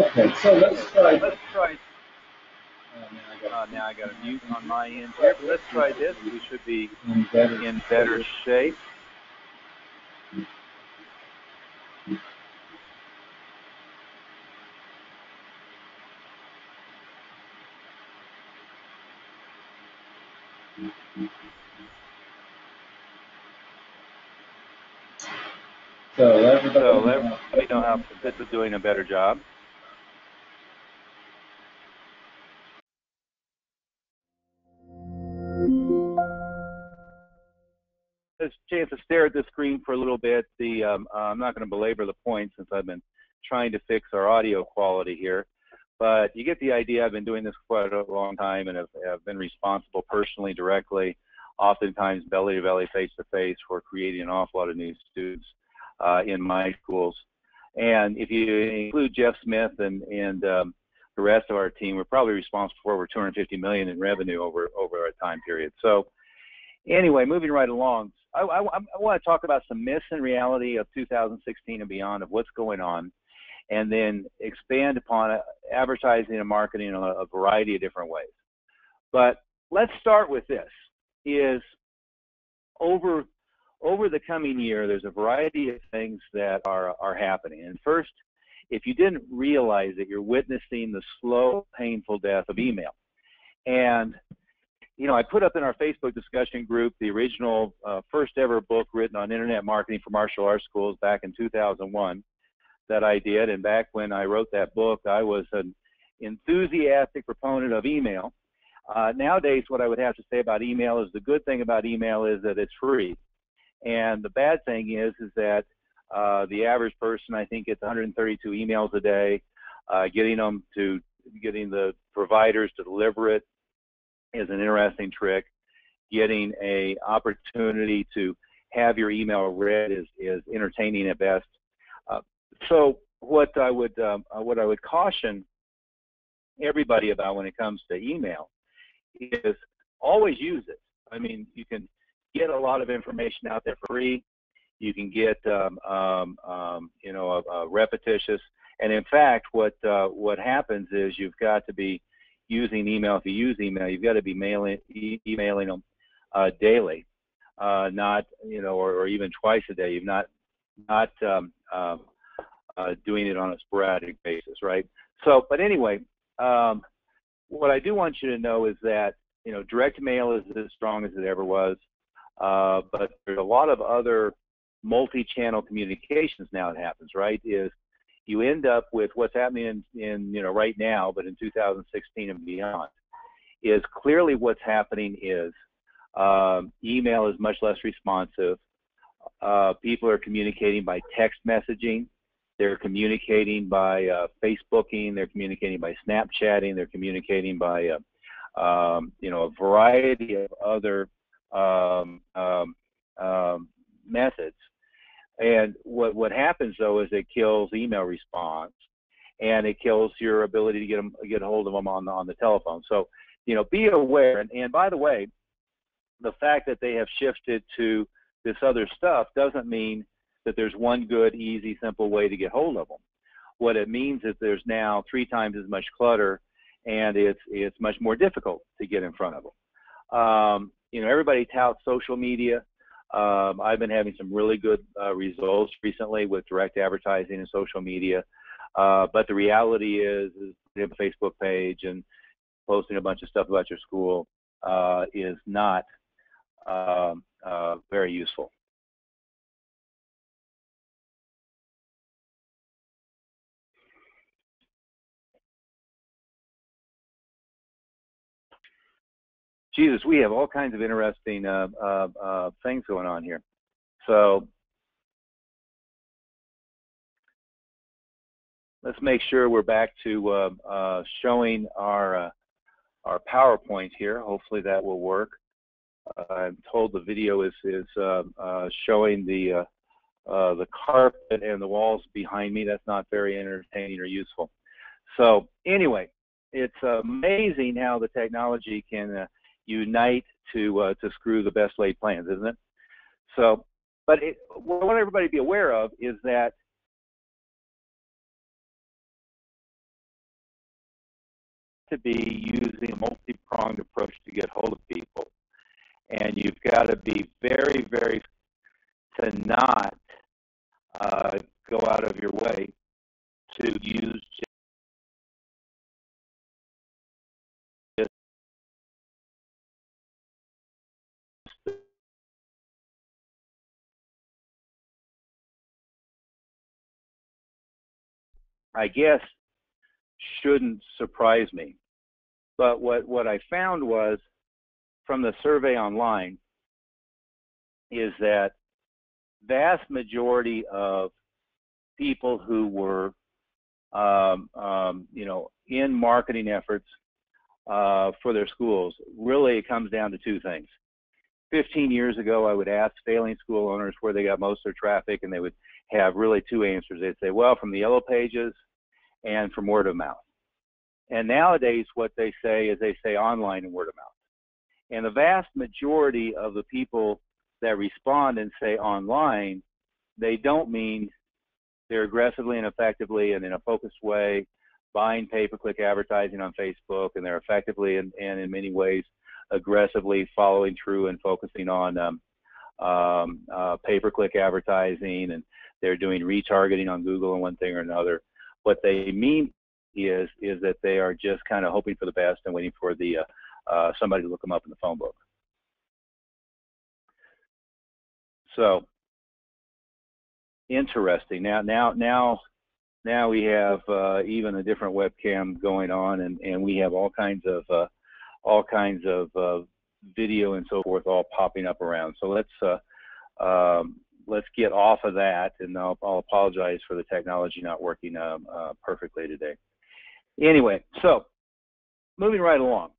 Okay, so let's try. Let's try. Now I got a mute on my end here, but let's try this. We should be in better shape. So let me know how this is doing a better job. There's a chance to stare at the screen for a little bit. I'm not going to belabor the point since I've been trying to fix our audio quality here, but you get the idea. I've been doing this quite a long time and have been responsible personally, directly, oftentimes belly to belly, face to face, for creating an awful lot of new students in my schools. And if you include Jeff Smith and the rest of our team, we're probably responsible for over 250 million in revenue over a time period. So anyway, moving right along, I want to talk about some myths and reality of 2016 and beyond of what's going on, and then expand upon advertising and marketing in a variety of different ways. But let's start with this: is over the coming year, there's a variety of things that are happening. And first, if you didn't realize that you're witnessing the slow, painful death of email. And you know, I put up in our Facebook discussion group the original first ever book written on internet marketing for martial arts schools back in 2001 that I did. And back when I wrote that book, I was an enthusiastic proponent of email. Nowadays, what I would have to say about email is the good thing about email is that it's free. And the bad thing is that the average person, I think, gets 132 emails a day. Getting the providers to deliver it is an interesting trick. Getting an opportunity to have your email read is entertaining at best. So what I would caution everybody about when it comes to email is always use it. I mean, you can get a lot of information out there for free. You can get repetitious. And in fact, what happens is you've got to be using email. If you use email, you've got to be emailing them daily, not or even twice a day. You've not doing it on a sporadic basis, right? So, but anyway, what I do want you to know is that direct mail is as strong as it ever was, but there's a lot of other multi-channel communications now that happens, right? Is you end up with what's happening in right now, but in 2016 and beyond, is clearly what's happening is email is much less responsive. People are communicating by text messaging. They're communicating by Facebooking. They're communicating by Snapchatting. They're communicating by a variety of other methods. And what happens though is it kills email response, and it kills your ability to get a hold of them on the telephone. So be aware. And by the way, the fact that they have shifted to this other stuff doesn't mean that there's one good, easy, simple way to get hold of them. What it means is there's now 3 times as much clutter, and it's much more difficult to get in front of them. Everybody touts social media. I've been having some really good results recently with direct advertising and social media. But the reality is you have a Facebook page and posting a bunch of stuff about your school is not very useful. Jesus, we have all kinds of interesting things going on here. So let's make sure we're back to showing our PowerPoint here. Hopefully that will work. I'm told the video is showing the carpet and the walls behind me. That's not very entertaining or useful. So anyway, it's amazing how the technology can unite to screw the best laid plans, isn't it? So, but what I want everybody to be aware of is that to be using a multi-pronged approach to get hold of people. And you've got to be very, very to not go out of your way to use just, I guess, shouldn't surprise me. But what I found was, from the survey online, is that vast majority of people who were, in marketing efforts for their schools, really it comes down to two things. 15 years ago, I would ask failing school owners where they got most of their traffic, and they would have really two answers. They'd say, well, from the yellow pages and from word of mouth. And nowadays, what they say is they say online and word of mouth. And the vast majority of the people that respond and say online, they don't mean they're aggressively and effectively and in a focused way buying pay-per-click advertising on Facebook, and they're effectively and in many ways aggressively following through and focusing on pay-per-click advertising, and they're doing retargeting on Google and one thing or another. What they mean is that they are just kind of hoping for the best and waiting for the somebody to look them up in the phone book. So interesting. Now we have even a different webcam going on, and we have all kinds of video and so forth all popping up around. So let's get off of that, and I'll apologize for the technology not working perfectly today. Anyway, so moving right along.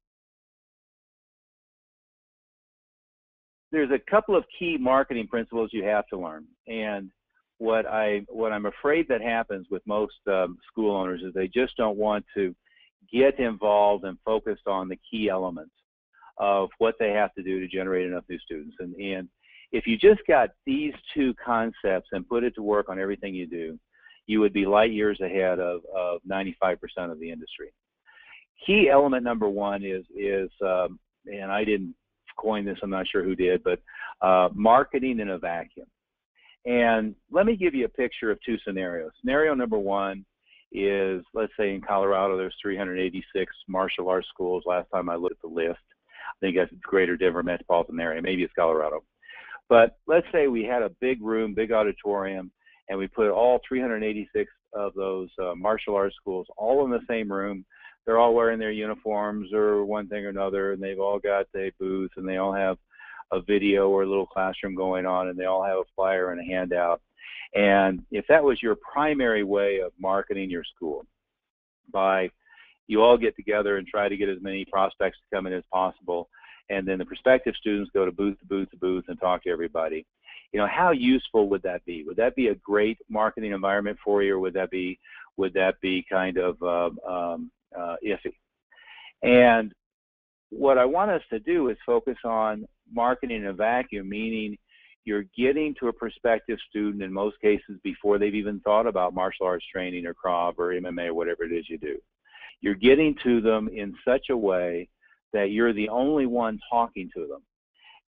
There's a couple of key marketing principles you have to learn, and what I'm afraid that happens with most school owners is they just don't want to get involved and focused on the key elements of what they have to do to generate enough new students. And if you just got these two concepts and put it to work on everything you do, you would be light years ahead of 95% of the industry. Key element number one is and I didn't coin this, I'm not sure who did, but marketing in a vacuum. And let me give you a picture of two scenarios. Scenario number one is, let's say in Colorado, there's 386 martial arts schools. Last time I looked at the list, I think that's greater Denver metropolitan area. Maybe it's Colorado. But let's say we had a big room, big auditorium, and we put all 386 of those martial arts schools all in the same room. They're all wearing their uniforms or one thing or another, and they've all got their booths, and they all have a video or a little classroom going on, and they all have a flyer and a handout. And if that was your primary way of marketing your school, by you all get together and try to get as many prospects to come in as possible, and then the prospective students go to booth to booth to booth and talk to everybody, you know, how useful would that be? Would that be a great marketing environment for you, or would that be kind of iffy? And what I want us to do is focus on marketing in a vacuum, meaning you're getting to a prospective student in most cases before they've even thought about martial arts training or Krav or MMA or whatever it is you do. You're getting to them in such a way that you're the only one talking to them.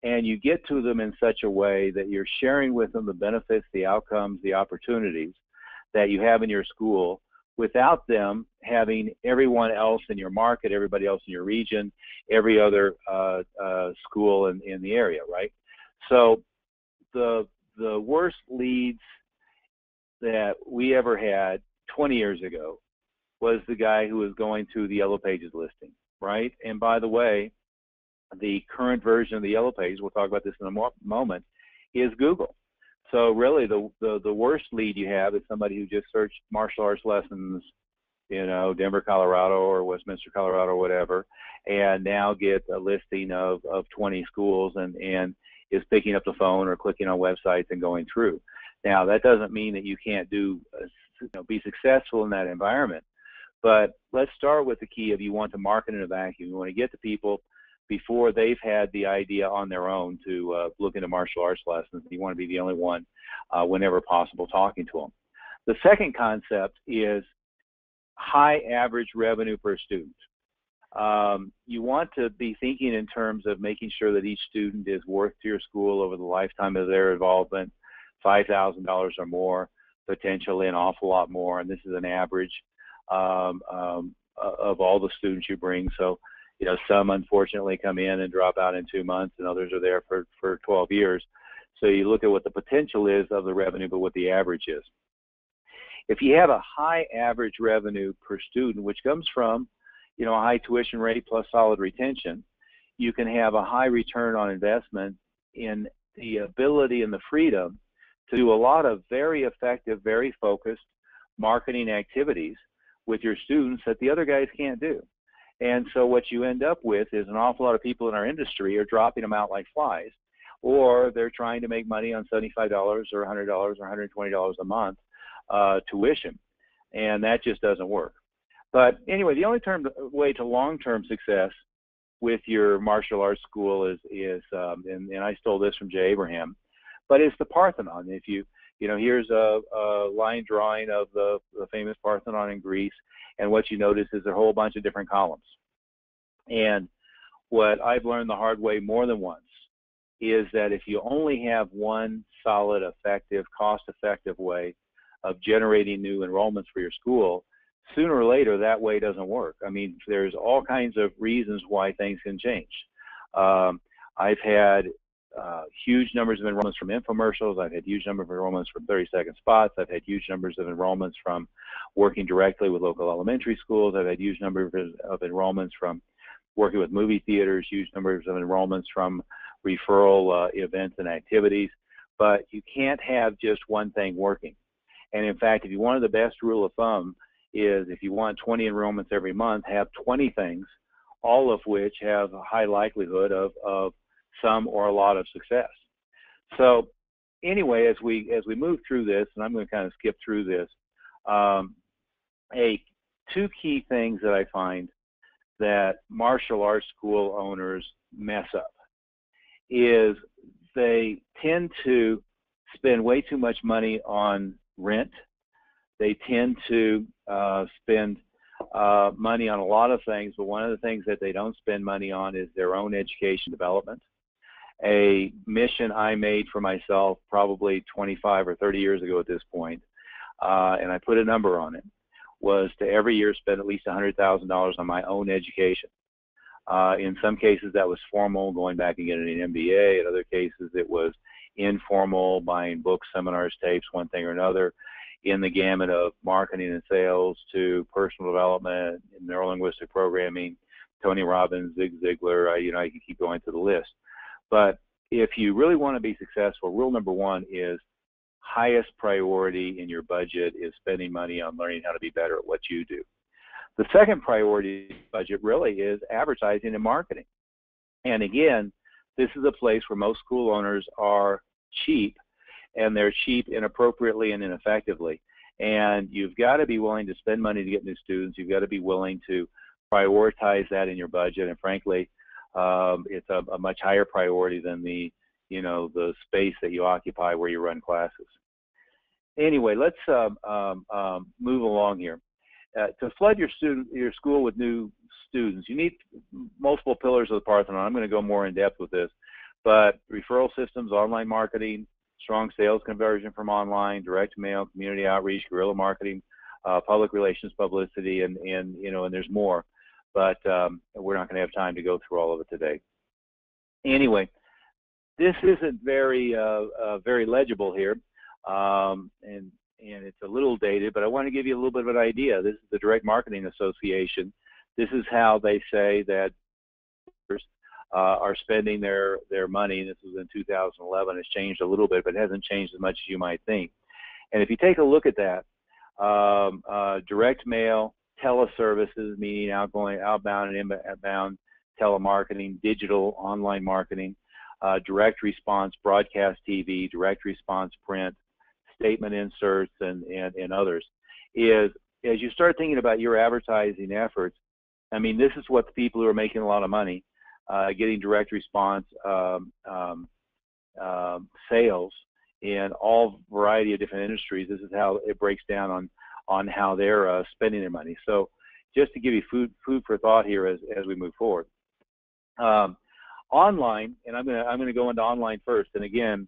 And you get to them in such a way that you're sharing with them the benefits, the outcomes, the opportunities that you have in your school, without them having everyone else in your market, everybody else in your region, every other school in the area, right? So the worst leads that we ever had 20 years ago was the guy who was going to the Yellow Pages listing, right? And by the way, the current version of the Yellow Pages, we'll talk about this in a moment, is Google. So really the worst lead you have is somebody who just searched martial arts lessons, you know, Denver, Colorado, or Westminster, Colorado, or whatever, and now get a listing of 20 schools and is picking up the phone or clicking on websites and going through. Now, that doesn't mean that you can't be successful in that environment, but let's start with the key of you want to market in a vacuum. You want to get to people before they've had the idea on their own to look into martial arts lessons. You want to be the only one whenever possible talking to them. The second concept is high average revenue per student. You want to be thinking in terms of making sure that each student is worth to your school over the lifetime of their involvement, $5,000 or more, potentially an awful lot more, and this is an average of all the students you bring. So, you know, some unfortunately come in and drop out in 2 months, and others are there for 12 years. So you look at what the potential is of the revenue, but what the average is. If you have a high average revenue per student, which comes from, you know, a high tuition rate plus solid retention, you can have a high return on investment in the ability and the freedom to do a lot of very effective, very focused marketing activities with your students that the other guys can't do. And so what you end up with is an awful lot of people in our industry are dropping them out like flies, or they're trying to make money on $75 or $100 or $120 a month tuition, and that just doesn't work. But anyway, the only way to long-term success with your martial arts school is and I stole this from Jay Abraham, but it's the Parthenon. If you know, here's a line drawing of the famous Parthenon in Greece, and what you notice is a whole bunch of different columns. And what I've learned the hard way more than once is that if you only have one solid, effective, cost-effective way of generating new enrollments for your school, sooner or later that way doesn't work. I mean, there's all kinds of reasons why things can change. I've had huge numbers of enrollments from infomercials. I've had huge numbers of enrollments from 30-second spots. I've had huge numbers of enrollments from working directly with local elementary schools. I've had huge numbers of enrollments from working with movie theaters, huge numbers of enrollments from referral events and activities. But you can't have just one thing working. And in fact, if you wanted the best rule of thumb is if you want 20 enrollments every month, have 20 things, all of which have a high likelihood of some or a lot of success. So anyway, as we move through this, and I'm going to kind of skip through this, two key things that I find that martial arts school owners mess up is they tend to spend way too much money on rent. They tend to spend money on a lot of things, but one of the things that they don't spend money on is their own education development. A mission I made for myself probably 25 or 30 years ago at this point, and I put a number on it, was to every year spend at least $100,000 on my own education. In some cases that was formal, going back and getting an MBA. In other cases it was informal, buying books, seminars, tapes, one thing or another, in the gamut of marketing and sales to personal development, neurolinguistic programming, Tony Robbins, Zig Ziglar, I can keep going to the list. But if you really want to be successful, rule number one is highest priority in your budget is spending money on learning how to be better at what you do. The second priority budget really is advertising and marketing. And again, this is a place where most school owners are cheap, and they're cheap inappropriately and ineffectively. And you've got to be willing to spend money to get new students. You've got to be willing to prioritize that in your budget. And frankly, it's a much higher priority than the space that you occupy where you run classes. Anyway, let's move along here. To flood your school with new students, you need multiple pillars of the Parthenon. I'm going to go more in depth with this, but referral systems, online marketing, strong sales conversion from online, direct mail, community outreach, guerrilla marketing, public relations, publicity, and there's more. But we're not going to have time to go through all of it today. Anyway, this isn't very legible here, and it's a little dated, but I want to give you a little bit of an idea. This is the Direct Marketing Association. This is how they say that are spending their money. This was in 2011. It's changed a little bit, but it hasn't changed as much as you might think. And if you take a look at that, direct mail, teleservices, meaning outbound and inbound telemarketing, digital online marketing, direct response, broadcast TV, direct response print, statement inserts, and others, is as you start thinking about your advertising efforts, I mean, this is what the people who are making a lot of money, getting direct response sales in all variety of different industries. This is how it breaks down on how they're spending their money. So just to give you food for thought here as we move forward. Online, and I'm gonna go into online first. And again,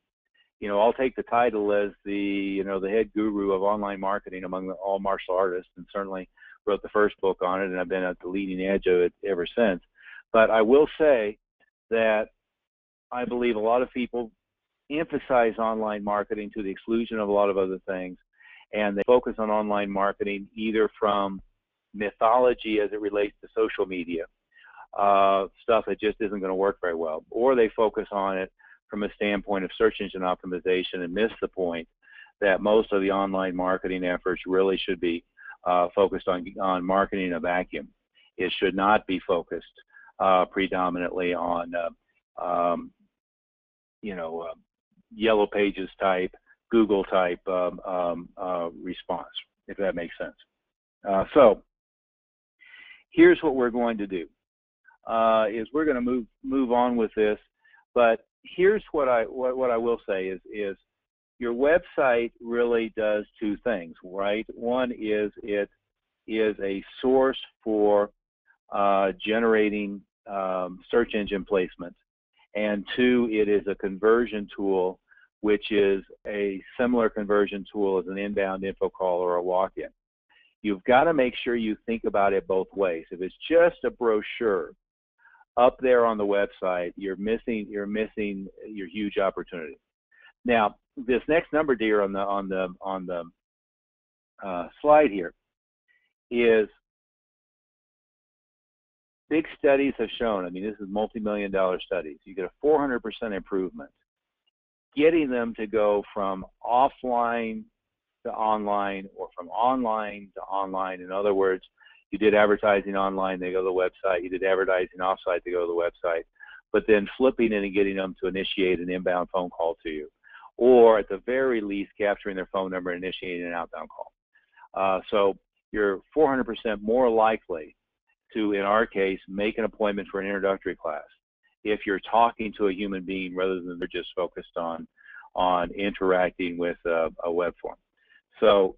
I'll take the title as the the head guru of online marketing among all martial artists, and certainly wrote the first book on it, and I've been at the leading edge of it ever since. But I will say that I believe a lot of people emphasize online marketing to the exclusion of a lot of other things, and they focus on online marketing either from mythology as it relates to social media, stuff that just isn't going to work very well, or they focus on it from a standpoint of search engine optimization and miss the point that most of the online marketing efforts really should be focused on marketing in a vacuum. It should not be focused predominantly on Yellow Pages type, Google type response, if that makes sense. So here's what we're going to do: is we're going to move on with this. But here's what I will say is your website really does two things, right? One is it is a source for generating search engine placement, and two, it is a conversion tool, which is a similar conversion tool as an inbound info call or a walk-in. You've got to make sure you think about it both ways. If it's just a brochure up there on the website, you're missing your huge opportunity. Now, this next number, dear, on the slide here is big studies have shown. I mean, this is multi-million-dollar studies. You get a 400% improvement, getting them to go from offline to online, or from online to online. In other words, you did advertising online, they go to the website. You did advertising offsite, they go to the website. But then flipping it and getting them to initiate an inbound phone call to you, or at the very least capturing their phone number and initiating an outbound call. So you're 400% more likely to, in our case, make an appointment for an introductory class if you're talking to a human being rather than they're just focused on interacting with a web form. So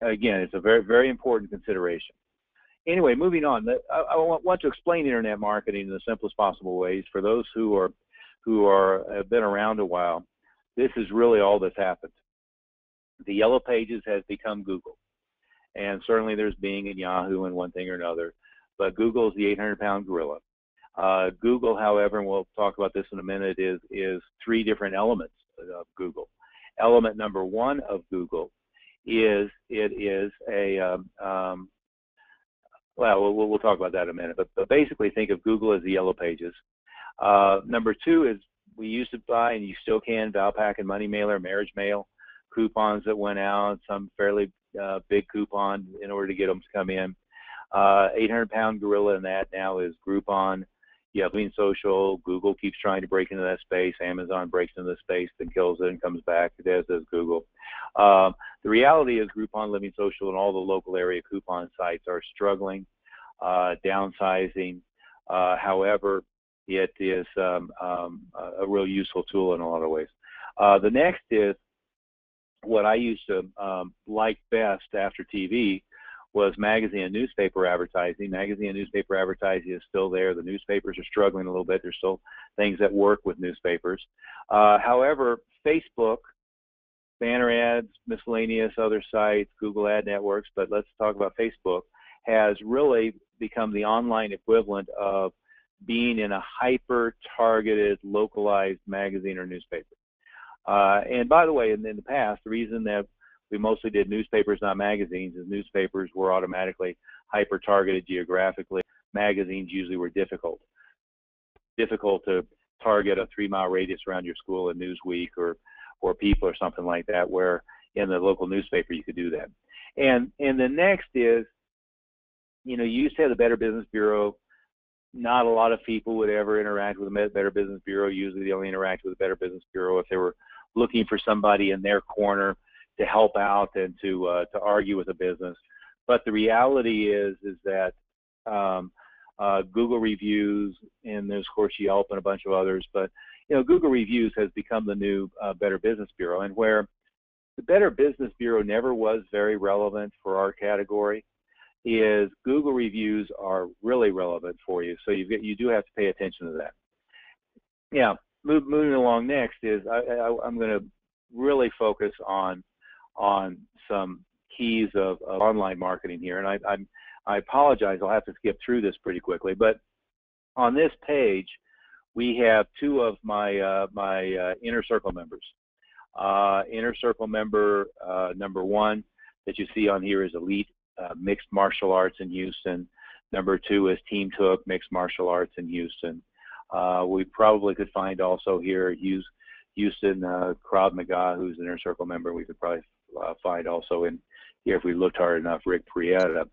again, it's a very, very important consideration. Anyway, moving on, I want to explain internet marketing in the simplest possible ways for those who have been around a while. This is really all that's happened. The Yellow Pages has become Google, and certainly there's Bing and Yahoo and one thing or another, but Google is the 800-pound gorilla. Google, however, and we'll talk about this in a minute, is three different elements of Google. Element number one of Google is it is a well, we'll talk about that in a minute, but basically think of Google as the Yellow Pages. Number two is we used to buy, and you still can, Valpak and Money Mailer, marriage mail, coupons that went out, some fairly big coupon in order to get them to come in. 800-pound gorilla in that now is Groupon. You have Lean Social. Google keeps trying to break into that space. Amazon breaks into the space, then kills it and comes back, as does Google. The reality is Groupon, Living Social, and all the local area coupon sites are struggling, downsizing. However, it is a real useful tool in a lot of ways. The next is what I used to like best after TV was magazine and newspaper advertising. Magazine and newspaper advertising is still there. The newspapers are struggling a little bit. There's still things that work with newspapers. However, Facebook, banner ads, miscellaneous other sites, Google ad networks, but let's talk about Facebook, has really become the online equivalent of being in a hyper-targeted, localized magazine or newspaper. And by the way, in the past, the reason that we mostly did newspapers, not magazines, is newspapers were automatically hyper-targeted geographically. Magazines usually were difficult to target a 3-mile radius around your school in Newsweek or People or something like that, where in the local newspaper you could do that. And the next is, you used to have the Better Business Bureau. Not a lot of people would ever interact with the Better Business Bureau. Usually they only interact with the Better Business Bureau if they were looking for somebody in their corner to help out and to argue with a business. But the reality is that Google Reviews, and there's of course Yelp and a bunch of others, but Google Reviews has become the new Better Business Bureau, and where the Better Business Bureau never was very relevant for our category, is Google reviews are really relevant for you. So you do have to pay attention to that. Yeah, moving along next is I'm going to really focus on some keys of online marketing here. And I apologize, I'll have to skip through this pretty quickly. But on this page, we have two of my my Inner Circle members. Inner Circle member number one that you see on here is Elite Mixed Martial Arts in Houston. Number two is Team Tooke Mixed Martial Arts in Houston. We probably could find also here Houston Krav Maga, who's an Inner Circle member. We could probably find also in here, if we looked hard enough, Rick Prieta.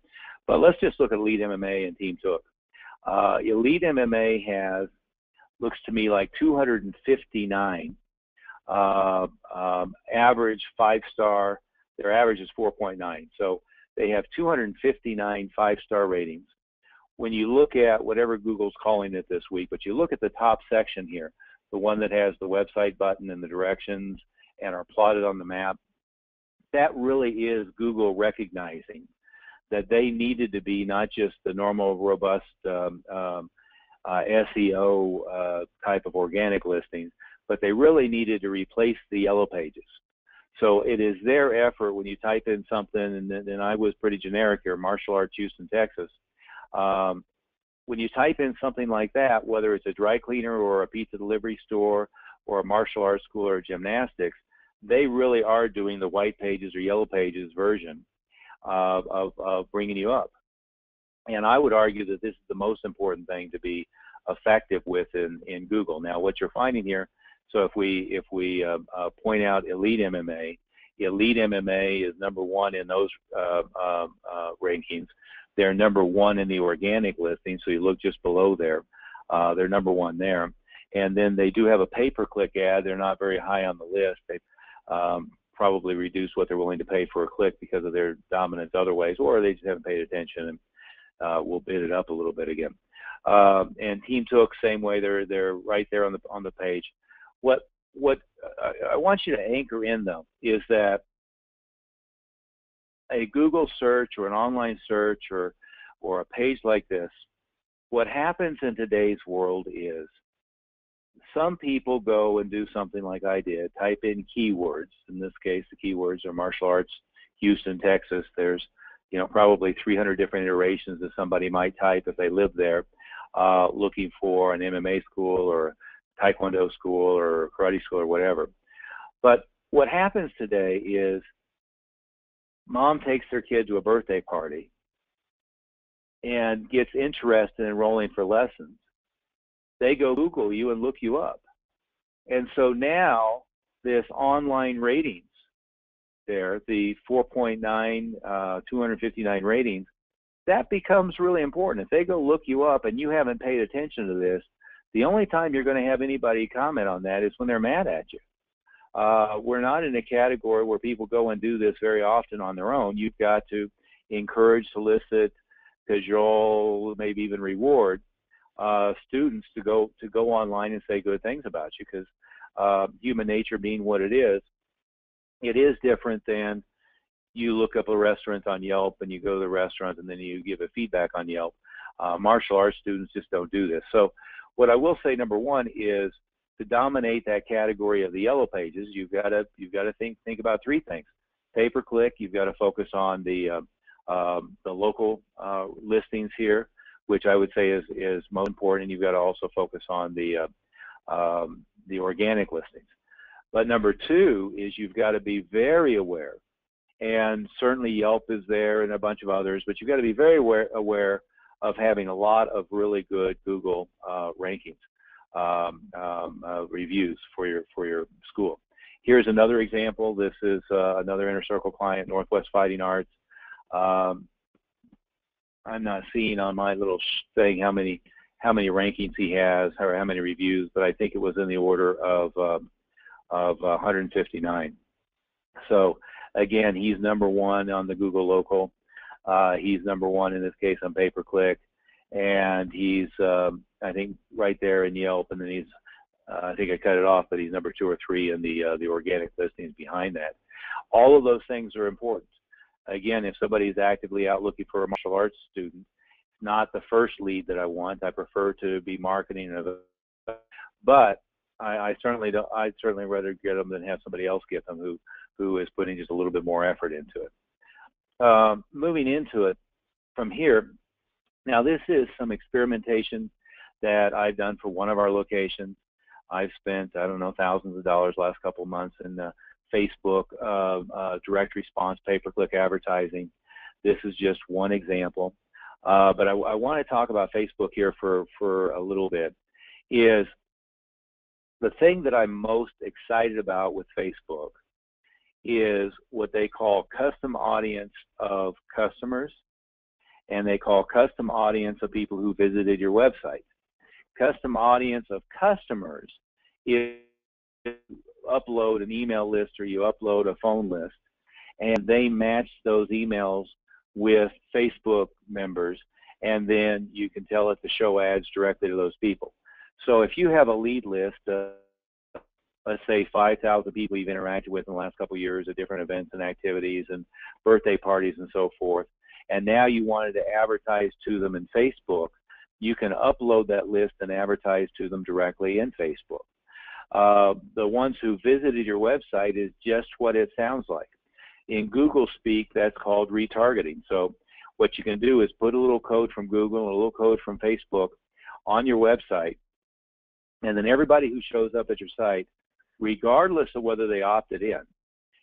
But let's just look at Elite MMA and Team Tooke. Elite MMA has, looks to me like 259 average 5-star. Their average is 4.9. So they have 259 5-star ratings. When you look at whatever Google's calling it this week, but you look at the top section here, the one that has the website button and the directions and are plotted on the map, that really is Google recognizing that they needed to be not just the normal robust SEO type of organic listings, but they really needed to replace the yellow pages. So it is their effort when you type in something, and I was pretty generic here, martial arts, Houston, Texas. When you type in something like that, whether it's a dry cleaner or a pizza delivery store or a martial arts school or gymnastics, they really are doing the white pages or yellow pages version of bringing you up. And I would argue that this is the most important thing to be effective with in Google. Now, what you're finding here, so if we point out Elite MMA is number one in those rankings. They're number one in the organic listing, so you look just below there. They're number one there. And then they do have a pay-per-click ad. They're not very high on the list. They've probably reduced what they're willing to pay for a click because of their dominance other ways, or they just haven't paid attention, and we'll bid it up a little bit again. And Team Tooke, same way. They're right there on the page. What I want you to anchor in, though, is that a Google search or an online search or a page like this, what happens in today's world is some people go and do something like I did, type in keywords. In this case, the keywords are martial arts, Houston, Texas. There's, probably 300 different iterations that somebody might type if they live there, looking for an MMA school or Taekwondo school or karate school or whatever. But what happens today is mom takes their kid to a birthday party and gets interested in enrolling for lessons. They go Google you and look you up. And so now this online ratings there, the 4.9, 259 ratings, that becomes really important. If they go look you up and you haven't paid attention to this, the only time you're going to have anybody comment on that is when they're mad at you. We're not in a category where people go and do this very often on their own. You've got to encourage, solicit, cajole, maybe even reward students to go online and say good things about you, because human nature being what it is different than you look up a restaurant on Yelp and you go to the restaurant and then you give a feedback on Yelp. Martial arts students just don't do this. So what I will say, number one, is to dominate that category of the yellow pages, you've got to think about three things. Pay-per-click, you've got to focus on the local listings here, which I would say is most important. You've got to also focus on the organic listings. But number two is you've got to be very aware, and certainly Yelp is there and a bunch of others, but you've got to be very aware of having a lot of really good Google rankings, reviews for your school. Here's another example. This is another Inner Circle client, Northwest Fighting Arts. I'm not seeing on my little thing how many rankings he has or how many reviews, but I think it was in the order of 159. So again, he's number one on the Google local. He's number one in this case on pay-per-click, and he's I think right there in Yelp, and then he's I think I cut it off, but he's number 2 or 3 in the organic listings behind that. All of those things are important. Again, if somebody's actively out looking for a martial arts student, it's not the first lead that I want. I prefer to be marketing of it, but I'd certainly rather get them than have somebody else get them who is putting just a little bit more effort into it. Moving into it from here, now this is some experimentation that I've done for one of our locations. I've spent, I don't know, thousands of dollars last couple of months in Facebook direct response pay-per-click advertising. This is just one example. But I want to talk about Facebook here for a little bit. Is the thing that I'm most excited about with Facebook is what they call custom audience of customers, and they call custom audience of people who visited your website. Custom audience of customers is you upload an email list or you upload a phone list, and they match those emails with Facebook members, and then you can tell it to show ads directly to those people. So if you have a lead list, let's say 5,000 people you've interacted with in the last couple of years at different events and activities and birthday parties and so forth, and now you wanted to advertise to them in Facebook, you can upload that list and advertise to them directly in Facebook. The ones who visited your website is just what it sounds like. In Google speak, that's called retargeting. So what you can do is put a little code from Google and a little code from Facebook on your website, and then everybody who shows up at your site, regardless of whether they opted in,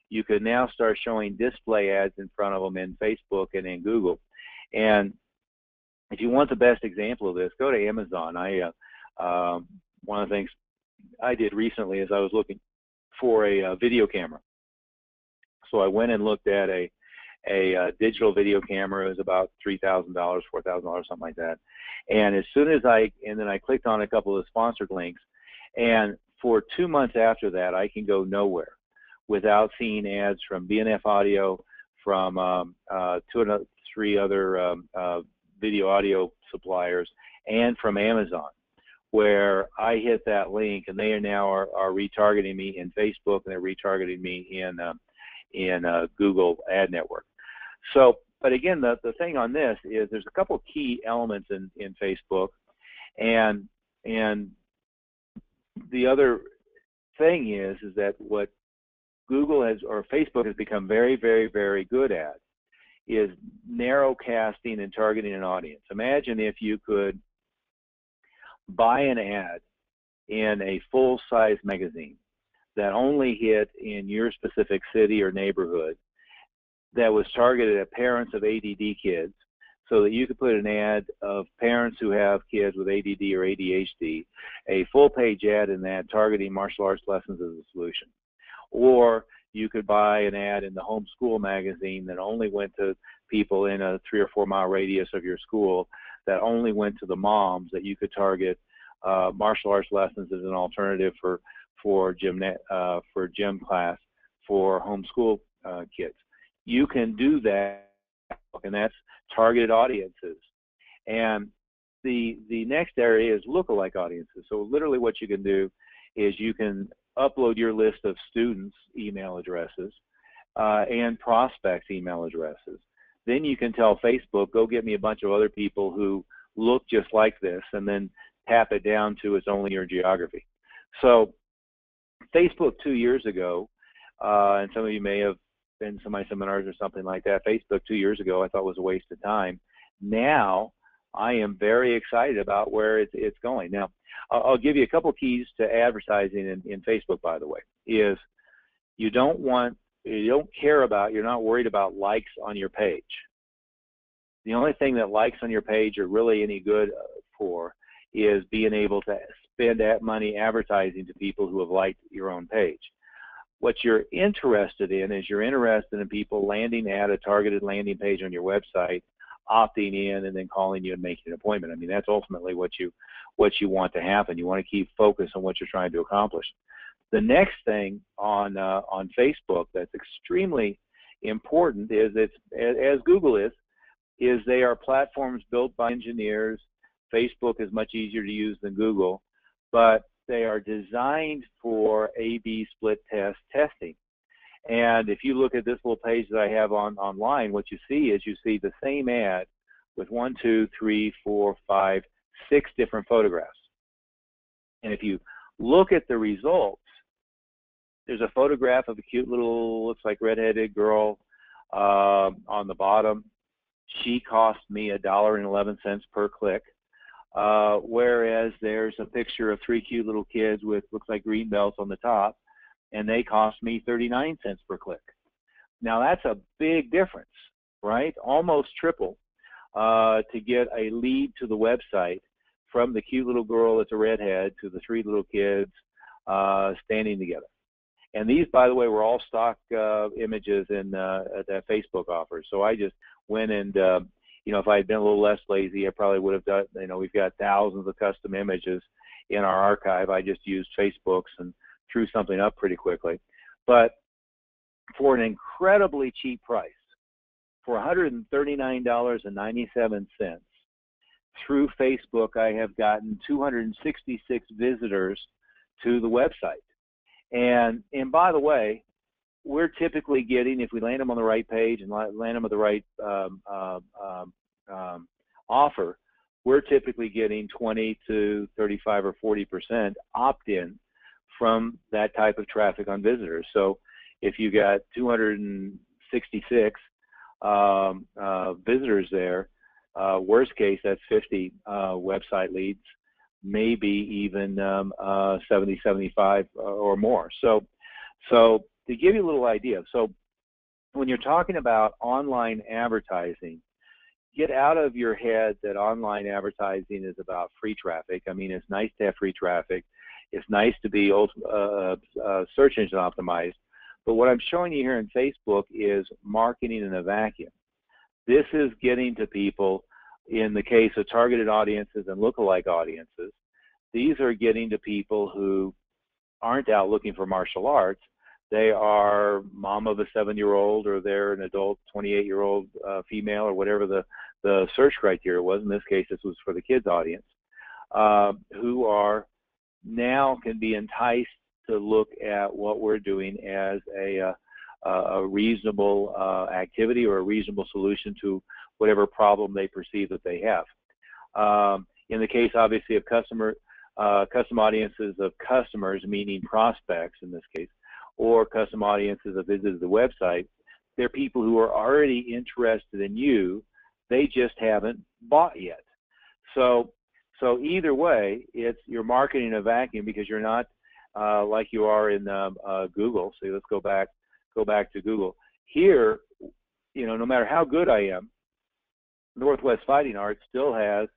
you can now start showing display ads in front of them in Facebook and in Google. And if you want the best example of this, go to Amazon. One of the things I did recently is I was looking for a video camera. So I went and looked at a digital video camera. It was about $3,000, $4,000, something like that. And as soon as then I clicked on a couple of sponsored links, and for 2 months after that, I can go nowhere without seeing ads from BNF Audio, from 2 or 3 other video audio suppliers, and from Amazon, where I hit that link, and they are now are retargeting me in Facebook, and they're retargeting me in Google Ad Network. So, but again, the thing on this is there's a couple key elements in Facebook, and the other thing is that what Google has, or Facebook has become very, very, very good at is narrow casting and targeting an audience. Imagine if you could buy an ad in a full-size magazine that only hit in your specific city or neighborhood, that was targeted at parents of ADD kids, so that you could put an ad of parents who have kids with ADD or ADHD, a full-page ad in that targeting martial arts lessons as a solution. Or you could buy an ad in the homeschool magazine that only went to people in a 3 or 4 mile radius of your school, that only went to the moms, that you could target martial arts lessons as an alternative for gym class for homeschool kids. You can do that, and that's targeted audiences. And the next area is lookalike audiences. So literally what you can do is you can upload your list of students' email addresses and prospects' email addresses. Then you can tell Facebook, go get me a bunch of other people who look just like this, and then tap it down to it's only your geography. So Facebook 2 years ago, and some of you may have been to my seminars or something like that, Facebook 2 years ago I thought was a waste of time. Now I am very excited about where it's going. Now I'll give you a couple keys to advertising in Facebook, by the way, is you're not worried about likes on your page. The only thing that likes on your page are really any good for is being able to spend that money advertising to people who have liked your own page. What you're interested in is you're interested in people landing at a targeted landing page on your website, opting in, and then calling you and making an appointment. I mean, that's ultimately what you want to happen. You want to keep focus on what you're trying to accomplish. The next thing on Facebook that's extremely important is as Google is they are platforms built by engineers. Facebook is much easier to use than Google, but they are designed for A/B split testing. And if you look at this little page that I have online, what you see is you see the same ad with 1, 2, 3, 4, 5, 6 different photographs. And if you look at the results, there's a photograph of a cute little, looks like redheaded girl on the bottom. She cost me $1.11 per click. Whereas there's a picture of 3 cute little kids with looks like green belts on the top, and they cost me 39 cents per click. Now that's a big difference, right? Almost triple to get a lead to the website from the cute little girl that's a redhead to the 3 little kids standing together. And these, by the way, were all stock images in that Facebook offers. So I just went and, you know, if I had been a little less lazy, I probably would have done, you know, we've got thousands of custom images in our archive. I just used Facebook's and threw something up pretty quickly. But for an incredibly cheap price, for $139.97 through Facebook, I have gotten 266 visitors to the website. And by the way, we're typically getting, if we land them on the right page and land them at the right offer, we're typically getting 20 to 35 or 40% opt-in from that type of traffic on visitors. So if you got 266 visitors there, worst case, that's 50 website leads, maybe even 70, 75 or more. So to give you a little idea, so when you're talking about online advertising, get out of your head that online advertising is about free traffic. I mean, it's nice to have free traffic. It's nice to be search engine optimized. But what I'm showing you here in Facebook is marketing in a vacuum. This is getting to people, in the case of targeted audiences and lookalike audiences, these are getting to people who aren't out looking for martial arts. They are mom of a 7-year-old, or they're an adult 28-year-old female, or whatever the search criteria was. In this case, this was for the kids audience, who are now can be enticed to look at what we're doing as a reasonable activity or a reasonable solution to whatever problem they perceive that they have. In the case, obviously, of custom audiences of customers, meaning prospects in this case, or custom audiences that visited the website, they're people who are already interested in you. They just haven't bought yet. So either way, you're marketing in a vacuum, because you're not like you are in Google. So let's go back to Google. Here, you know, no matter how good I am, Northwest Fighting Arts still has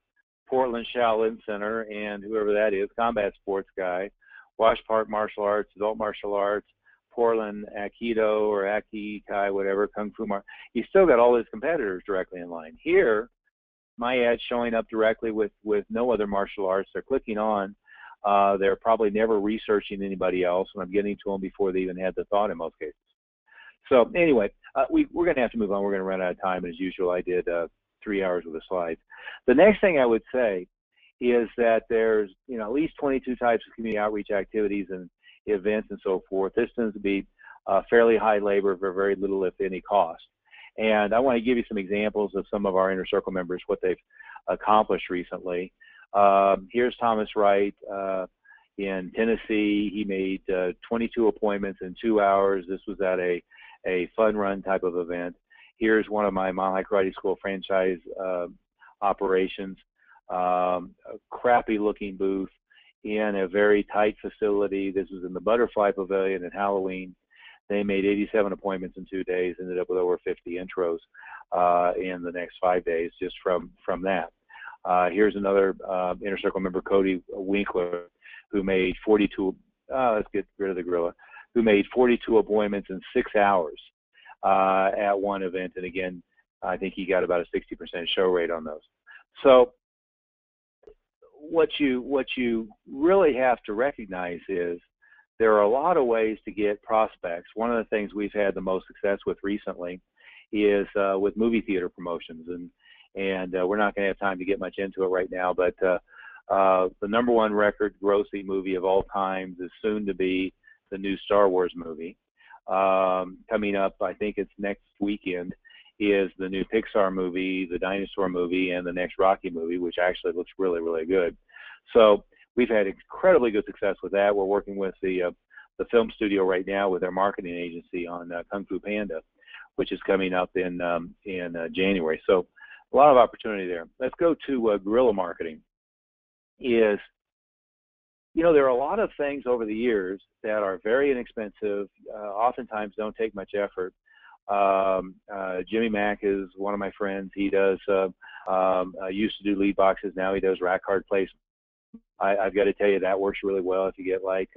Portland Shaolin Center and whoever that is, combat sports guy, Wash Park Martial Arts, adult martial arts, Portland Aikido or Aikikai, whatever, Kung Fu Mar. He's still got all his competitors directly in line. Here, my ad's showing up directly with no other martial arts. They're clicking on. They're probably never researching anybody else, and I'm getting to them before they even had the thought in most cases. So anyway, we're going to have to move on. We're going to run out of time. As usual, I did 3 hours with the slides. The next thing I would say is that there's, you know, at least 22 types of community outreach activities and events and so forth. This tends to be fairly high labor for very little, if any, cost. And I want to give you some examples of some of our Inner Circle members, what they've accomplished recently. Here's Thomas Wright in Tennessee. He made 22 appointments in 2 hours. This was at a fun run type of event. Here's one of my Mile High Karate School franchise operations. A crappy looking booth in a very tight facility. This was in the Butterfly Pavilion at Halloween. They made 87 appointments in 2 days, ended up with over 50 intros in the next 5 days just from that. Here's another Inner Circle member, Cody Winkler, who made 42, let's get rid of the gorilla, who made 42 appointments in 6 hours at one event. And again, I think he got about a 60% show rate on those. So what you really have to recognize is there are a lot of ways to get prospects. One of the things we've had the most success with recently is with movie theater promotions, and we're not going to have time to get much into it right now, but the #1 record grossing movie of all times is soon to be the new Star Wars movie. coming up, I think it's next weekend, is the new Pixar movie, the dinosaur movie, and the next Rocky movie, which actually looks really, really good. So we've had incredibly good success with that. We're working with the film studio right now with their marketing agency on Kung Fu Panda, which is coming up in January. So a lot of opportunity there. Let's go to Guerrilla Marketing. There are a lot of things over the years that are very inexpensive, oftentimes don't take much effort. Jimmy Mack is one of my friends. He does used to do lead boxes. Now he does rack card placement. I've got to tell you, that works really well. If you get like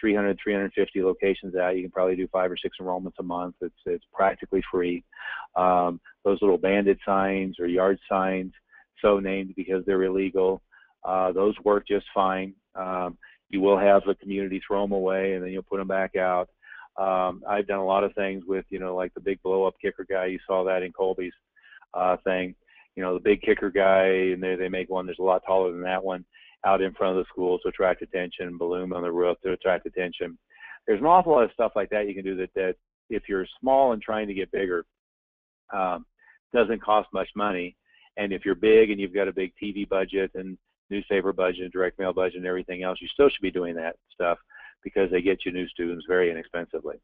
300, 350 locations out, you can probably do 5 or 6 enrollments a month. It's practically free. Those little bandit signs or yard signs, so named because they're illegal, those work just fine. You will have the community throw them away, and then you'll put them back out. I've done a lot of things with, like the big blow-up kicker guy. You saw that in Colby's thing. The big kicker guy, and they make one that's a lot taller than that one out in front of the school to attract attention, balloon on the roof to attract attention. There's an awful lot of stuff like that you can do that if you're small and trying to get bigger, doesn't cost much money. And if you're big and you've got a big TV budget and newspaper budget and direct mail budget and everything else, you still should be doing that stuff because they get you new students very inexpensively.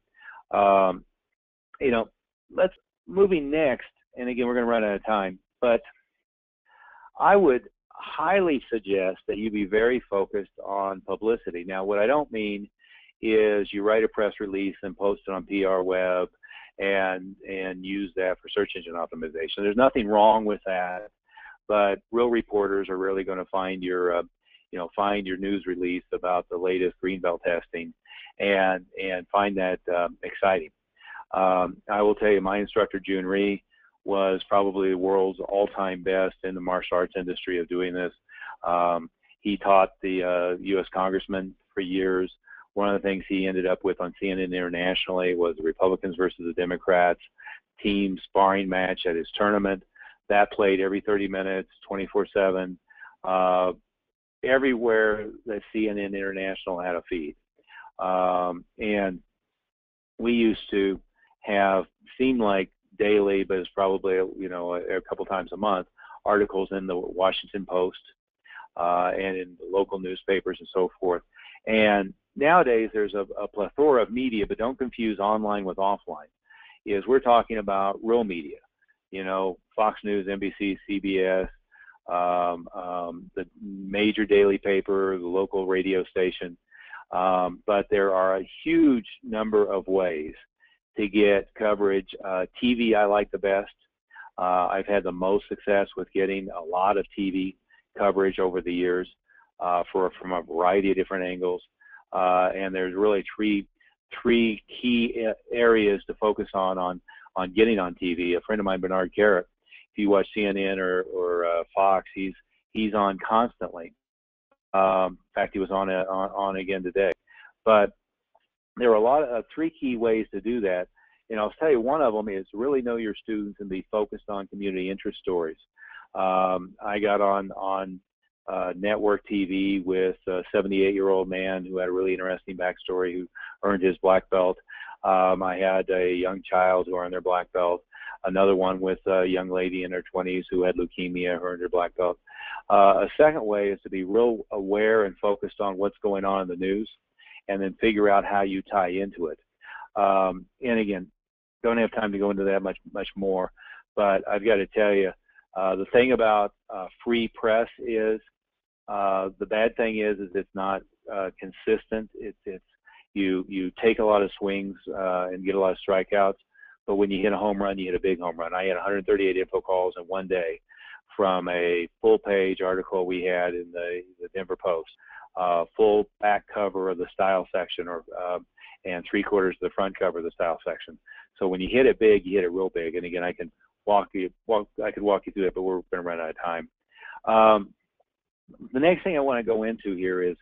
Let's moving next, and again, we're going to run out of time, but I would highly suggest that you be very focused on publicity. Now, what I don't mean is you write a press release and post it on PR Web and use that for search engine optimization. There's nothing wrong with that, but real reporters are really going to find your news release about the latest greenbelt testing and find that exciting. I will tell you, my instructor, June Rhee, was probably the world's all-time best in the martial arts industry of doing this. He taught the U.S. congressman for years. One of the things he ended up with on CNN internationally was the Republicans versus the Democrats team sparring match at his tournament. That played every 30 minutes, 24/7. Everywhere that CNN International had a feed. And we used to have, seemed like daily, but it's probably, a couple times a month, articles in the Washington Post and in the local newspapers and so forth. And nowadays there's a plethora of media, but don't confuse online with offline. We're talking about real media, Fox News, NBC, CBS, the major daily paper, the local radio station. But there are a huge number of ways to get coverage. TV I like the best. I've had the most success with getting a lot of TV coverage over the years from a variety of different angles. And there's really three key areas to focus on getting on TV. A friend of mine, Bernard Garrett, if you watch CNN or Fox, he's on constantly. In fact, he was on again today. But there are a lot of 3 key ways to do that. And I'll tell you, one of them is really know your students and be focused on community interest stories. I got on network TV with a 78-year-old man who had a really interesting backstory, who earned his black belt. I had a young child who earned their black belt. Another one with a young lady in her 20s who had leukemia, who earned her black belt. A second way is to be real aware and focused on what's going on in the news, and then figure out how you tie into it. And again, don't have time to go into that much more, but I've got to tell you, the thing about free press is, the bad thing is it's not consistent. You take a lot of swings and get a lot of strikeouts, but when you hit a home run, you hit a big home run. I had 138 info calls in one day from a full-page article we had in the Denver Post, full back cover of the style section, and 3/4 of the front cover of the style section. So when you hit it big, you hit it real big. And again, I could walk you through that, but we're going to run out of time. The next thing I want to go into here is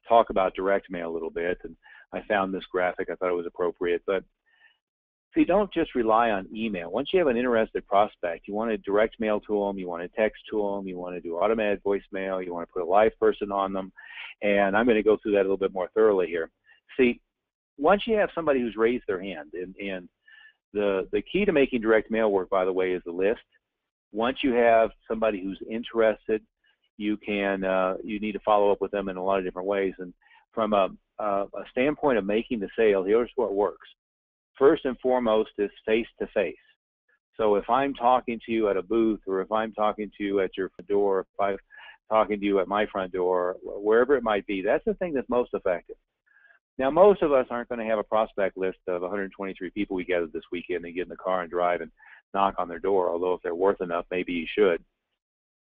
talk about direct mail a little bit. And I found this graphic. I thought it was appropriate. But so you don't just rely on email. Once you have an interested prospect, you want to direct mail to them, you want to text to them, you want to do automated voicemail, you want to put a live person on them. And I'm going to go through that a little bit more thoroughly here. See, once you have somebody who's raised their hand, and the key to making direct mail work, by the way, is the list. Once you have somebody who's interested, you need to follow up with them in a lot of different ways. And from a standpoint of making the sale, here's what works. First and foremost is face-to-face. So if I'm talking to you at a booth, or if I'm talking to you at your door, if I'm talking to you at my front door, wherever it might be, that's the thing that's most effective. Now, most of us aren't going to have a prospect list of 123 people we gathered this weekend and get in the car and drive and knock on their door, although if they're worth enough, maybe you should.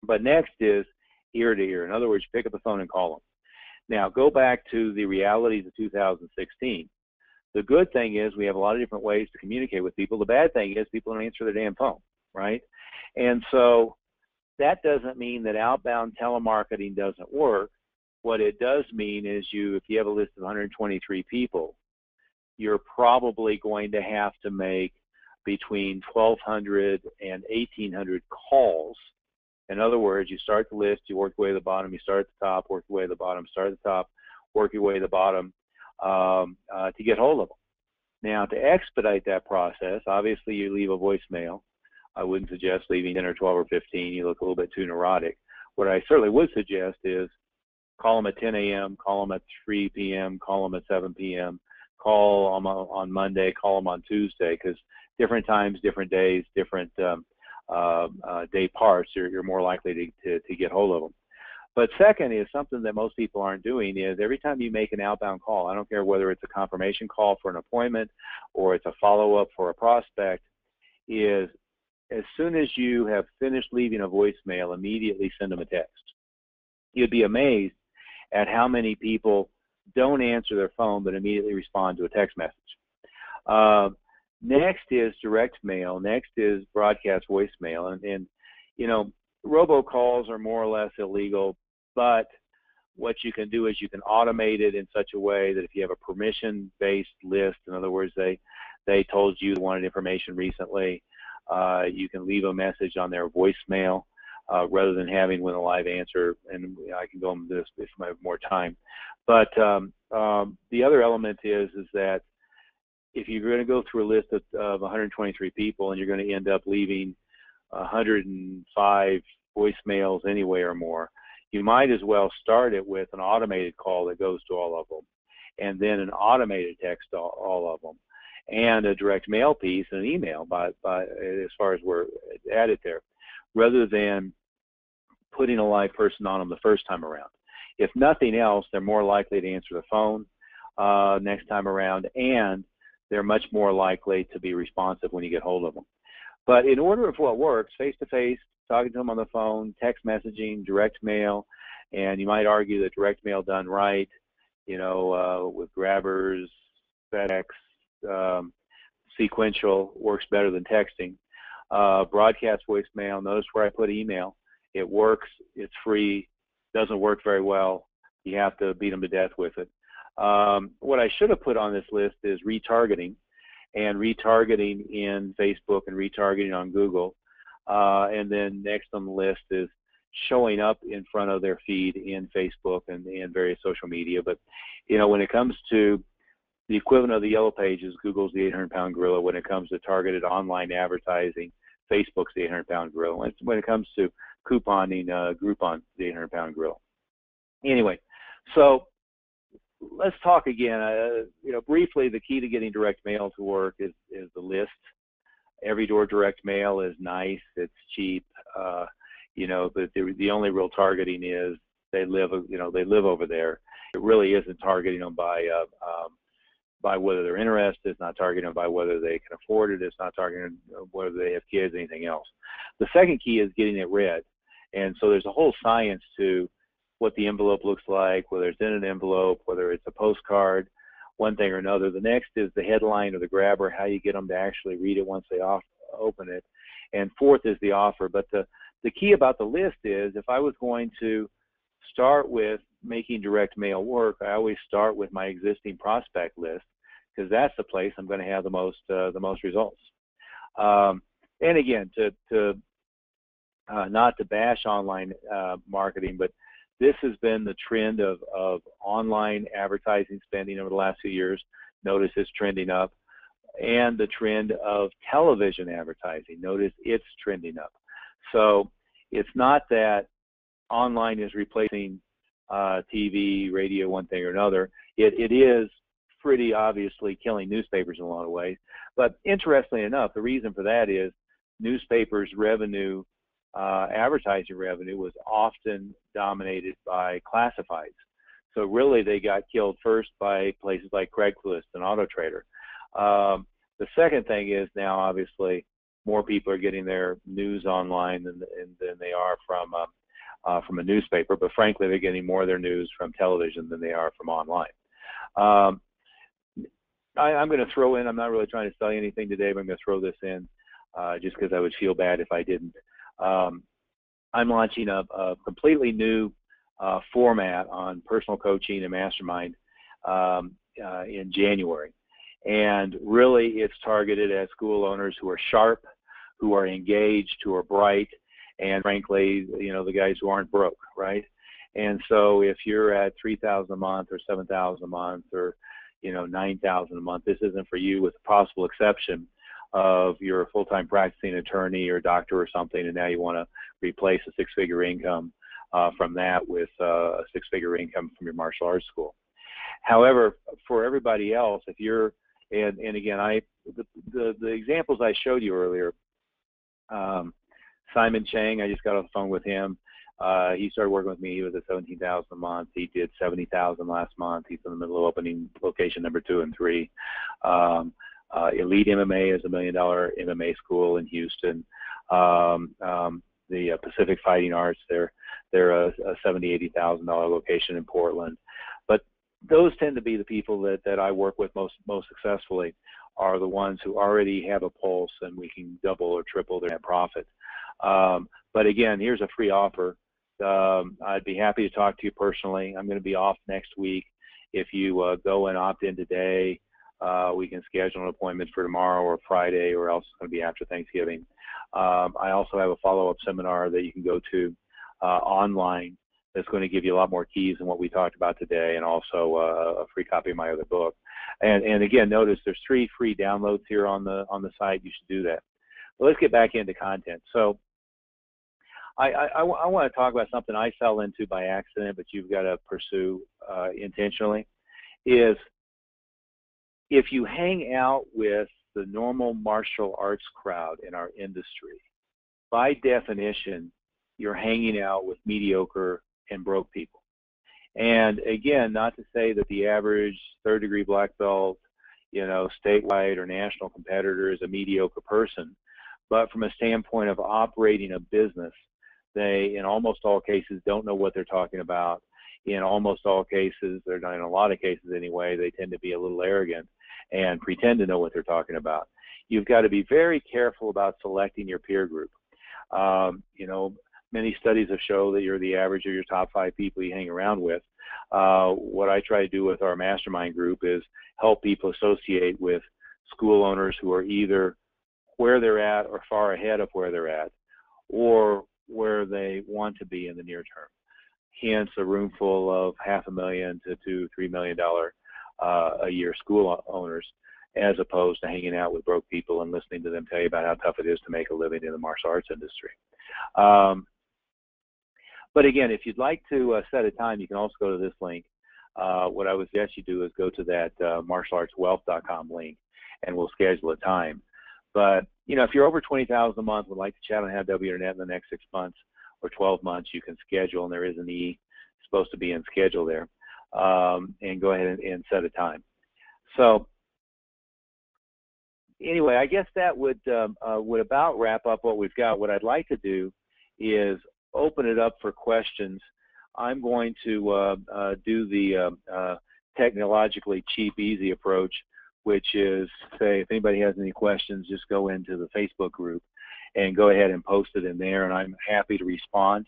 But next is ear to ear. In other words, pick up the phone and call them. Now, go back to the realities of 2016. The good thing is we have a lot of different ways to communicate with people. The bad thing is people don't answer their damn phone, right? And so that doesn't mean that outbound telemarketing doesn't work. What it does mean is if you have a list of 123 people, you're probably going to have to make between 1,200 and 1,800 calls. In other words, you start the list, you work your way to the bottom, you start at the top, work your way to the bottom, start at the top, work your way to the bottom to get hold of them. Now, to expedite that process, obviously you leave a voicemail. I wouldn't suggest leaving 10 or 12 or 15. You look a little bit too neurotic. What I certainly would suggest is call them at 10 a.m., call them at 3 p.m., call them at 7 p.m., call them on Monday, call them on Tuesday, because different times, different days, different day parts, you're more likely to get hold of them. But second is something that most people aren't doing is every time you make an outbound call, I don't care whether it's a confirmation call for an appointment or it's a follow-up for a prospect, is as soon as you have finished leaving a voicemail, immediately send them a text. You'd be amazed at how many people don't answer their phone but immediately respond to a text message. Next is direct mail. Next is broadcast voicemail. And you know, robocalls are more or less illegal, but what you can do is you can automate it in such a way that if you have a permission-based list, in other words, they told you they wanted information recently, you can leave a message on their voicemail rather than having with a live answer, and I can go into this if I have more time. But the other element is that if you're going to go through a list of 123 people and you're going to end up leaving 105 voicemails anyway or more, you might as well start it with an automated call that goes to all of them, and then an automated text to all of them, and a direct mail piece and an email by as far as we're at it there, rather than putting a live person on them the first time around. If nothing else, they're more likely to answer the phone next time around, and they're much more likely to be responsive when you get hold of them. But in order of what works, face-to-face, talking to them on the phone, text messaging, direct mail, and you might argue that direct mail done right, you know, with grabbers, FedEx, sequential works better than texting. Broadcast voicemail, notice where I put email. It works, it's free, doesn't work very well. You have to beat them to death with it. What I should have put on this list is retargeting, and retargeting in Facebook and retargeting on Google. And then next on the list is showing up in front of their feed in Facebook and various social media. But, you know, when it comes to the equivalent of the yellow pages, Google's the 800-pound gorilla. When it comes to targeted online advertising, Facebook's the 800-pound gorilla. When it comes to couponing, Groupon's the 800-pound gorilla. Anyway, so let's talk again. You know, briefly, the key to getting direct mail to work is the list. Every door direct mail is nice. It's cheap. You know, but the only real targeting is they live over there. It really isn't targeting them by whether they're interested. It's not targeting them by whether they can afford it. It's not targeting whether they have kids, anything else. The second key is getting it read. And so there's a whole science to what the envelope looks like, whether it's in an envelope, whether it's a postcard, one thing or another. The next is the headline or the grabber, how you get them to actually read it once they open it. And fourth is the offer. But the key about the list is if I was going to start with making direct mail work, I always start with my existing prospect list, because that's the place I'm going to have the most results. And again, not to bash online marketing, but this has been the trend of online advertising spending over the last few years. Notice it's trending up. And the trend of television advertising. Notice it's trending up. So it's not that online is replacing TV, radio, one thing or another. It is pretty obviously killing newspapers in a lot of ways. But interestingly enough, the reason for that is newspapers' revenue, advertising revenue, was often dominated by classifieds. So really they got killed first by places like Craigslist and AutoTrader. The second thing is now obviously more people are getting their news online than they are from a newspaper, but frankly they're getting more of their news from television than they are from online. I'm going to throw in, I'm not really trying to sell you anything today, but I'm going to throw this in just because I would feel bad if I didn't. I'm launching a completely new format on personal coaching and mastermind in January. And really it's targeted at school owners who are sharp, who are engaged, who are bright, and frankly, you know, the guys who aren't broke, right? And so if you're at $3,000 a month or $7,000 a month or, you know, $9,000 a month, this isn't for you, with the possible exception of you're a full-time practicing attorney or doctor or something, and now you want to replace a six-figure income from that with a six-figure income from your martial arts school. However, for everybody else, if you're, and again, the examples I showed you earlier, Simon Chang, I just got off the phone with him. He started working with me. He was at $17,000 a month. He did $70,000 last month. He's in the middle of opening location number 2 and 3. Elite MMA is $1 million MMA school in Houston. The Pacific Fighting Arts, they're a $70,000-$80,000 location in Portland. But those tend to be the people that I work with most successfully, are the ones who already have a pulse and we can double or triple their net profit. But again, here's a free offer. I'd be happy to talk to you personally. I'm going to be off next week. If you go and opt in today, we can schedule an appointment for tomorrow or Friday, or else it's going to be after Thanksgiving. I also have a follow-up seminar that you can go to online that's going to give you a lot more keys than what we talked about today, and also a free copy of my other book. And again, notice there's 3 free downloads here on the site. You should do that. But let's get back into content. So I want to talk about something I fell into by accident, but you've got to pursue intentionally, is if you hang out with the normal martial arts crowd in our industry, by definition, you're hanging out with mediocre and broke people. And again, not to say that the average third-degree black belt, you know, statewide or national competitor is a mediocre person, but from a standpoint of operating a business, they, in almost all cases, don't know what they're talking about. In almost all cases, they're not, in a lot of cases anyway, they tend to be a little arrogant and pretend to know what they're talking about. You've got to be very careful about selecting your peer group. You know, many studies have shown that you're the average of your top 5 people you hang around with. What I try to do with our mastermind group is help people associate with school owners who are either where they're at or far ahead of where they're at, or where they want to be in the near term. Hence a room full of $500,000 to $2-3 million a year school owners, as opposed to hanging out with broke people and listening to them tell you about how tough it is to make a living in the martial arts industry. But again, if you'd like to set a time, you can also go to this link. What I would suggest you do is go to that martialartswealth.com link, and we'll schedule a time. But you know, if you're over $20,000 a month, would like to chat on how to double your net in the next 6 months or 12 months, you can schedule, and there is an E supposed to be in schedule there, and go ahead and set a time. So anyway, I guess that would about wrap up what we've got. What I'd like to do is open it up for questions. I'm going to do the technologically cheap, easy approach, which is, say, if anybody has any questions, just go into the Facebook group and go ahead and post it in there, and I'm happy to respond.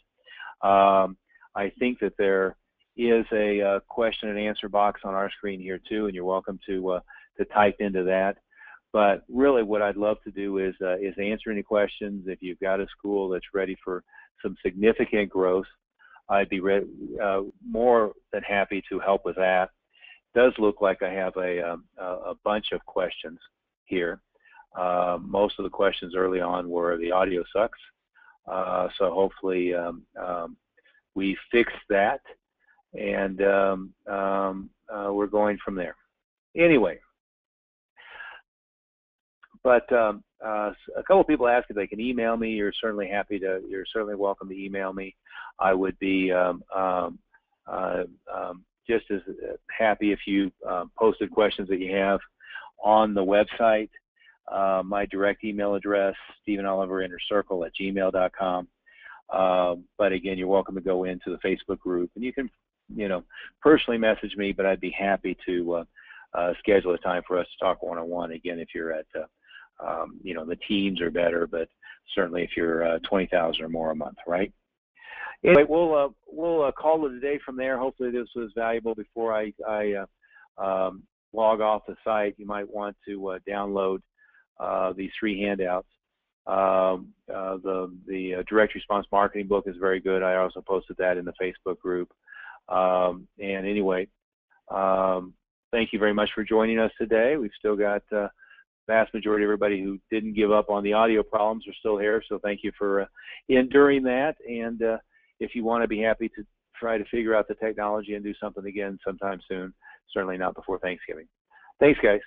I think that there is a question and answer box on our screen here too, and you're welcome to type into that. But really what I'd love to do is answer any questions. If you've got a school that's ready for some significant growth, I'd be more than happy to help with that. does look like I have a bunch of questions here. Most of the questions early on were the audio sucks. So hopefully we fixed that, and we're going from there. Anyway, but a couple of people asked if they can email me. You're certainly welcome to email me. I would be just as happy if you posted questions that you have on the website. My direct email address, StephenOliverInnerCircle@gmail.com. But again, you're welcome to go into the Facebook group, and you can, personally message me. But I'd be happy to schedule a time for us to talk one-on-one. Again, if you're at, the teams are better, but certainly if you're 20,000 or more a month, right? Anyway, we'll call it a day from there. Hopefully this was valuable. Before I log off the site, you might want to download these 3 handouts. The direct response marketing book is very good. I also posted that in the Facebook group. And anyway, thank you very much for joining us today. We've still got vast majority of everybody who didn't give up on the audio problems are still here. So thank you for enduring that. And if you want to be happy to try to figure out the technology and do something again sometime soon, certainly not before Thanksgiving. Thanks, guys.